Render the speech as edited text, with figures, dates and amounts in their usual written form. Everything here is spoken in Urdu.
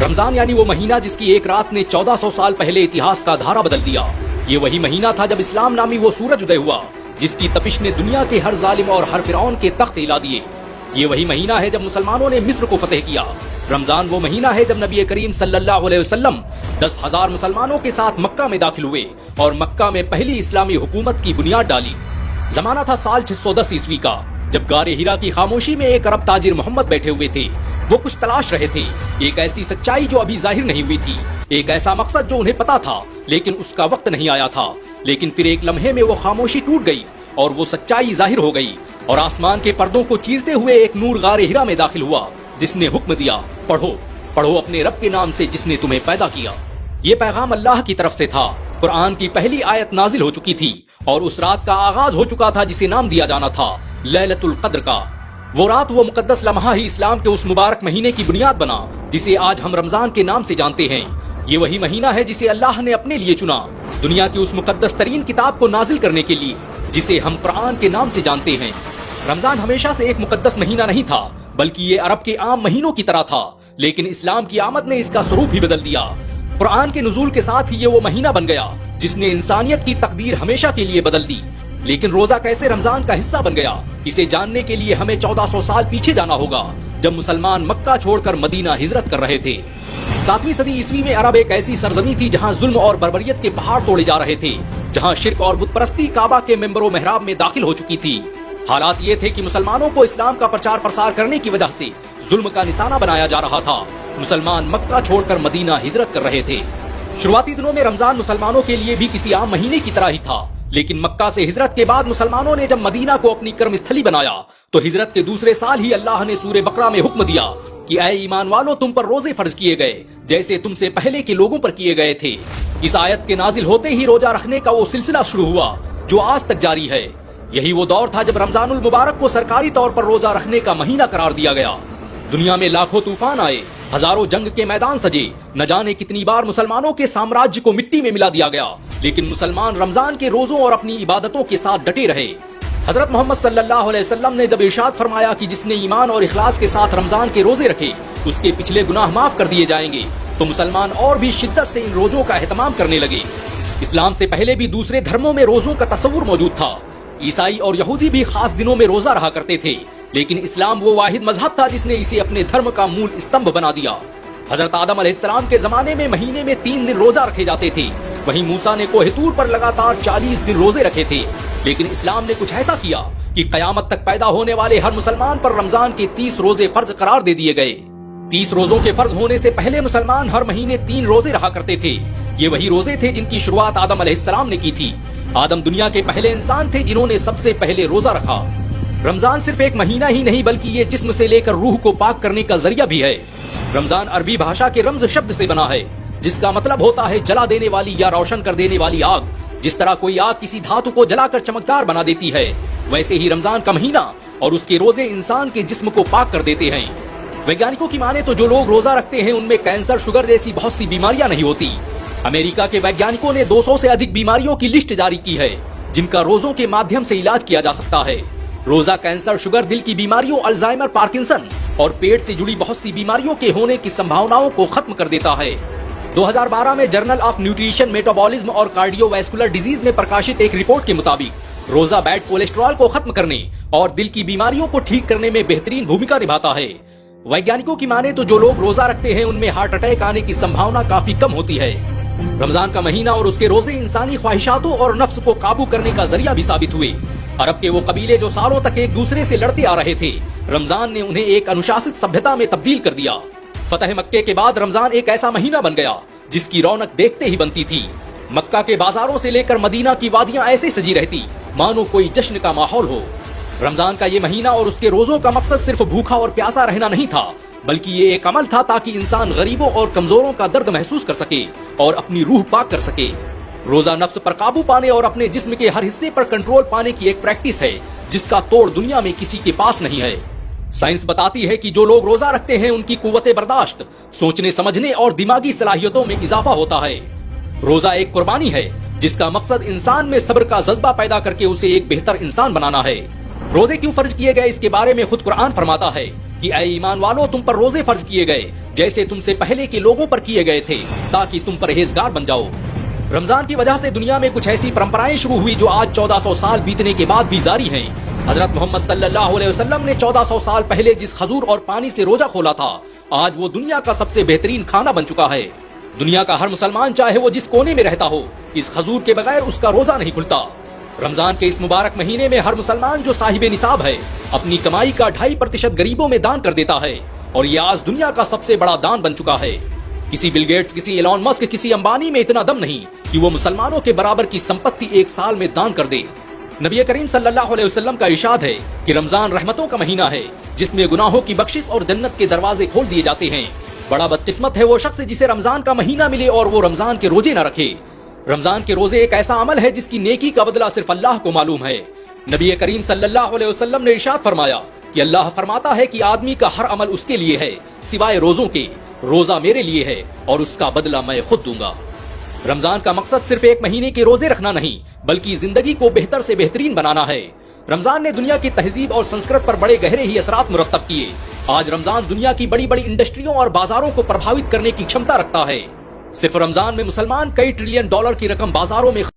رمضان یعنی وہ مہینہ جس کی ایک رات نے 1400 سال پہلے اتہاس کا دھارا بدل دیا۔ یہ وہی مہینہ تھا جب اسلام نامی وہ سورج ادے ہوا جس کی تپش نے دنیا کے ہر ظالم اور ہر فرعون کے تخت ہلا دیے۔ یہ وہی مہینہ ہے جب مسلمانوں نے مصر کو فتح کیا۔ رمضان وہ مہینہ ہے جب نبی کریم صلی اللہ علیہ وسلم 10,000 مسلمانوں کے ساتھ مکہ میں داخل ہوئے اور مکہ میں پہلی اسلامی حکومت کی بنیاد ڈالی۔ زمانہ تھا سال 610 عیسوی کا، جب غار ہیرا کی خاموشی میں ایک عرب تاجر محمد بیٹھے ہوئے تھے۔ وہ کچھ تلاش رہے تھے، ایک ایسی سچائی جو ابھی ظاہر نہیں ہوئی تھی، ایک ایسا مقصد جو انہیں پتا تھا لیکن اس کا وقت نہیں آیا تھا۔ لیکن پھر ایک لمحے میں وہ خاموشی ٹوٹ گئی اور وہ سچائی ظاہر ہو گئی، اور آسمان کے پردوں کو چیرتے ہوئے ایک نور غار ہیرا میں داخل ہوا جس نے حکم دیا، پڑھو اپنے رب کے نام سے جس نے تمہیں پیدا کیا۔ یہ پیغام اللہ کی طرف سے تھا۔ قرآن کی پہلی آیت نازل ہو چکی تھی اور اس رات کا آغاز ہو چکا تھا جسے نام دیا جانا تھا لیلۃ القدر کا۔ وہ رات، وہ مقدس لمحہ ہی اسلام کے اس مبارک مہینے کی بنیاد بنا جسے آج ہم رمضان کے نام سے جانتے ہیں۔ یہ وہی مہینہ ہے جسے اللہ نے اپنے لیے چنا، دنیا کی اس مقدس ترین کتاب کو نازل کرنے کے لیے جسے ہم قرآن کے نام سے جانتے ہیں۔ رمضان ہمیشہ سے ایک مقدس مہینہ نہیں تھا، بلکہ یہ عرب کے عام مہینوں کی طرح تھا، لیکن اسلام کی آمد نے اس کا سروپ ہی بدل دیا۔ قرآن کے نزول کے ساتھ ہی یہ وہ مہینہ بن گیا جس نے انسانیت کی تقدیر ہمیشہ کے لیے بدل دی۔ لیکن روزہ کیسے رمضان کا حصہ بن گیا، اسے جاننے کے لیے ہمیں 1400 سال پیچھے جانا ہوگا، جب مسلمان مکہ چھوڑ کر مدینہ ہجرت کر رہے تھے۔ 7ویں صدی عیسوی میں عرب ایک ایسی سرزمین تھی جہاں ظلم اور بربریت کے پہاڑ توڑے جا رہے تھے، جہاں شرک اور بت پرستی کعبہ کے منبر و محراب میں داخل ہو چکی تھی۔ حالات یہ تھے کہ مسلمانوں کو اسلام کا پرچار پرسار کرنے کی وجہ سے ظلم کا نشانہ بنایا جا رہا تھا۔ مسلمان مکہ چھوڑ کر مدینہ ہجرت کر رہے تھے۔ شروعاتی دنوں میں رمضان مسلمانوں کے لیے بھی کسی عام مہینے کی طرح ہی تھا، لیکن مکہ سے ہجرت کے بعد مسلمانوں نے جب مدینہ کو اپنی کرم استھلی بنایا تو ہجرت کے دوسرے سال ہی اللہ نے سورہ بقرہ میں حکم دیا کہ اے ایمان والو، تم پر روزے فرض کیے گئے جیسے تم سے پہلے کے لوگوں پر کیے گئے تھے۔ اس آیت کے نازل ہوتے ہی روزہ رکھنے کا وہ سلسلہ شروع ہوا جو آج تک جاری ہے۔ یہی وہ دور تھا جب رمضان المبارک کو سرکاری طور پر روزہ رکھنے کا مہینہ قرار دیا گیا۔ دنیا میں لاکھوں طوفان آئے، ہزاروں جنگ کے میدان سجے، نہ جانے کتنی بار مسلمانوں کے سامراجیہ کو مٹی میں ملا دیا گیا، لیکن مسلمان رمضان کے روزوں اور اپنی عبادتوں کے ساتھ ڈٹے رہے۔ حضرت محمد صلی اللہ علیہ وسلم نے جب ارشاد فرمایا کہ جس نے ایمان اور اخلاص کے ساتھ رمضان کے روزے رکھے اس کے پچھلے گناہ معاف کر دیے جائیں گے، تو مسلمان اور بھی شدت سے ان روزوں کا اہتمام کرنے لگے۔ اسلام سے پہلے بھی دوسرے دھرموں میں روزوں کا تصور موجود تھا۔ عیسائی اور یہودی بھی خاص دنوں میں روزہ رہا کرتے تھے، لیکن اسلام وہ واحد مذہب تھا جس نے اسے اپنے دھرم کا مول استمبھ بنا دیا۔ حضرت آدم علیہ السلام کے زمانے میں مہینے میں 3 دن روزہ رکھے جاتے تھے، وہیں موسیٰ نے کوہ طور پر لگاتار 40 دن روزے رکھے تھے۔ لیکن اسلام نے کچھ ایسا کیا کہ قیامت تک پیدا ہونے والے ہر مسلمان پر رمضان کے 30 روزے فرض قرار دے دیے گئے۔ 30 روزوں کے فرض ہونے سے پہلے مسلمان ہر مہینے 3 روزے رہا کرتے تھے۔ یہ وہی روزے تھے جن کی شروعات آدم علیہ السلام نے کی تھی۔ آدم دنیا کے پہلے انسان تھے جنہوں نے سب سے پہلے روزہ رکھا۔ رمضان صرف ایک مہینہ ہی نہیں بلکہ یہ جسم سے لے کر روح کو پاک کرنے کا ذریعہ بھی ہے۔ رمضان عربی بھاشا کے رمز شبد سے بنا ہے جس کا مطلب ہوتا ہے جلا دینے والی یا روشن کر دینے والی آگ۔ جس طرح کوئی آگ کسی دھاتو کو جلا کر چمکدار بنا دیتی ہے، ویسے ہی رمضان کا مہینہ اور اس کے روزے انسان کے جسم کو پاک کر دیتے ہیں۔ ویگیانکوں کی مانے تو جو لوگ روزہ رکھتے ہیں ان میں کینسر، شوگر جیسی بہت سی بیماریاں نہیں ہوتی۔ امریکہ کے ویگیانکوں نے 200 سے ادھک بیماریوں کی لسٹ جاری کی ہے جن کا روزوں کے مادھیم سے علاج کیا جا سکتا ہے۔ روزہ کینسر، شوگر، دل کی بیماریوں، الزائمر، پارکنسن اور پیٹ سے جڑی بہت سی بیماریوں کے ہونے کی سمبھاوناؤں کو ختم کر دیتا ہے۔ 2012 میں جرنل آف نیوٹریشن، میٹابولزم اور کارڈیو ویسکولر ڈیزیز میں پرکاشت ایک رپورٹ کے مطابق روزہ بیڈ کولیسٹرول کو ختم کرنے اور دل کی بیماریوں کو ٹھیک کرنے میں بہترین بھومکا نبھاتا ہے۔ ویگیانکوں کی مانے تو جو لوگ روزہ رکھتے ہیں ان میں ہارٹ اٹیک آنے کی سمبھاونا کافی کم ہوتی ہے۔ رمضان کا مہینہ اور اس کے روزے انسانی خواہشاتوں اور نفس کو قابو کرنے کا ذریعہ بھی ثابت ہوئے۔ عرب کے وہ قبیلے جو سالوں تک ایک دوسرے سے لڑتے آ رہے تھے، رمضان نے انہیں ایک انوشاست سبھیتا میں تبدیل کر دیا۔ فتح مکے کے بعد رمضان ایک ایسا مہینہ بن گیا جس کی رونق دیکھتے ہی بنتی تھی۔ مکہ کے بازاروں سے لے کر مدینہ کی وادیاں ایسے سجی رہتی مانو کوئی جشن کا ماحول ہو۔ رمضان کا یہ مہینہ اور اس کے روزوں کا مقصد صرف بھوکا اور پیاسا رہنا نہیں تھا، بلکہ یہ ایک عمل تھا تاکہ انسان غریبوں اور کمزوروں کا درد محسوس کر سکے اور اپنی روح پاک کر سکے۔ روزہ نفس پر قابو پانے اور اپنے جسم کے ہر حصے پر کنٹرول پانے کی ایک پریکٹس ہے جس کا توڑ دنیا میں کسی کے پاس نہیں ہے۔ سائنس بتاتی ہے کہ جو لوگ روزہ رکھتے ہیں ان کی قوت برداشت، سوچنے سمجھنے اور دماغی صلاحیتوں میں اضافہ ہوتا ہے۔ روزہ ایک قربانی ہے جس کا مقصد انسان میں صبر کا جذبہ پیدا کر کے اسے ایک بہتر انسان بنانا ہے۔ روزے کیوں فرض کیے گئے اس کے بارے میں خود قرآن فرماتا ہے کہ اے ایمان والو تم پر روزے فرض کیے گئے جیسے تم سے پہلے کے لوگوں پر کیے گئے تھے تاکہ تم پرہیزگار بن جاؤ۔ رمضان کی وجہ سے دنیا میں کچھ ایسی پرمپرائیں شروع ہوئی جو آج 1400 سال بیتنے کے بعد بھی جاری ہیں۔ حضرت محمد صلی اللہ علیہ وسلم نے 1400 سال پہلے جس کھجور اور پانی سے روزہ کھولا تھا آج وہ دنیا کا سب سے بہترین کھانا بن چکا ہے۔ دنیا کا ہر مسلمان چاہے وہ جس کونے میں رہتا ہو اس کھجور کے بغیر اس کا روزہ نہیں کھلتا۔ رمضان کے اس مبارک مہینے میں ہر مسلمان جو صاحب نصاب ہے اپنی کمائی کا 2.5% غریبوں میں دان کر دیتا ہے اور یہ آج دنیا کا سب سے بڑا دان بن چکا ہے۔ کسی بل گیٹس، کسی ایلون مسک، کسی امبانی میں اتنا دم نہیں کہ وہ مسلمانوں کے برابر کی سمپتی ایک سال میں دان کر دے۔ نبی کریم صلی اللہ علیہ وسلم کا ارشاد ہے کہ رمضان رحمتوں کا مہینہ ہے جس میں گناہوں کی بخشش اور جنت کے دروازے کھول دیے جاتے ہیں۔ بڑا بدقسمت ہے وہ شخص جسے رمضان کا مہینہ ملے اور وہ رمضان کے روزے نہ رکھے۔ رمضان کے روزے ایک ایسا عمل ہے جس کی نیکی کا بدلہ صرف اللہ کو معلوم ہے۔ نبی کریم صلی اللہ علیہ وسلم نے ارشاد فرمایا کہ اللہ فرماتا ہے کہ آدمی کا ہر عمل اس کے لیے ہے سوائے روزوں کے، روزہ میرے لیے ہے اور اس کا بدلہ میں خود دوں گا۔ رمضان کا مقصد صرف ایک مہینے کے روزے رکھنا نہیں بلکہ زندگی کو بہتر سے بہترین بنانا ہے۔ رمضان نے دنیا کی تہذیب اور سنسکرت پر بڑے گہرے ہی اثرات مرتب کیے۔ آج رمضان دنیا کی بڑی بڑی انڈسٹریوں اور بازاروں کو پربھاوت کرنے کی چھمتا رکھتا ہے۔ صرف رمضان میں مسلمان کئی $1 ٹریلین کی رقم بازاروں میں